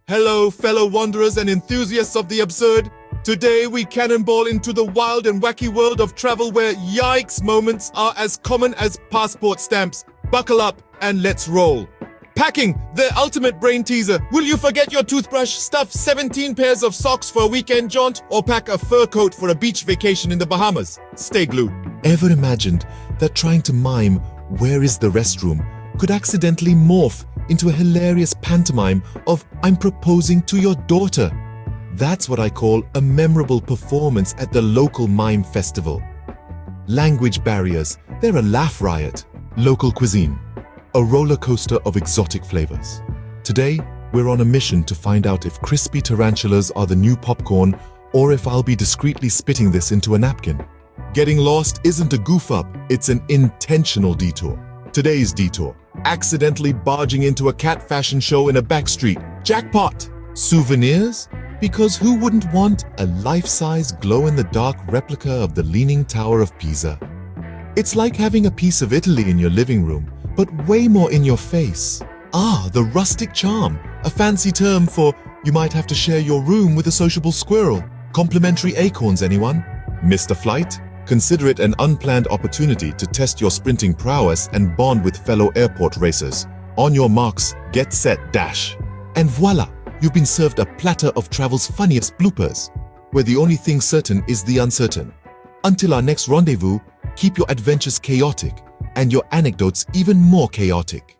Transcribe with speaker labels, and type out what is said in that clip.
Speaker 1: Hello, fellow wanderers and enthusiasts of the absurd. Today we cannonball into the wild and wacky world of travel where yikes moments are as common as passport stamps. Buckle up and let's roll. Packing, the ultimate brain teaser. Will you forget your toothbrush, stuff 17 pairs of socks for a weekend jaunt, or pack a fur coat for a beach vacation in the Bahamas? Stay glued. Ever imagined that trying to mime "Where is the restroom" could accidentally morph into a hilarious pantomime of "I'm proposing to your daughter"? That's what I call a memorable performance at the local mime festival. Language barriers, they're a laugh riot. Local cuisine, a roller coaster of exotic flavors. Today, we're on a mission to find out if crispy tarantulas are the new popcorn or if I'll be discreetly spitting this into a napkin. Getting lost isn't a goof up, it's an intentional detour. Today's detour: accidentally barging into a cat fashion show in a backstreet. Jackpot! Souvenirs? Because who wouldn't want a life-size glow-in-the-dark replica of the Leaning Tower of Pisa? It's like having a piece of Italy in your living room, but way more in your face. The rustic charm, a fancy term for you might have to share your room with a sociable squirrel. Complimentary acorns, anyone? Missed a flight? Consider it an unplanned opportunity to test your sprinting prowess and bond with fellow airport racers. On your marks, get set, dash. And voila, you've been served a platter of travel's funniest bloopers, where the only thing certain is the uncertain. Until our next rendezvous, keep your adventures chaotic and your anecdotes even more chaotic.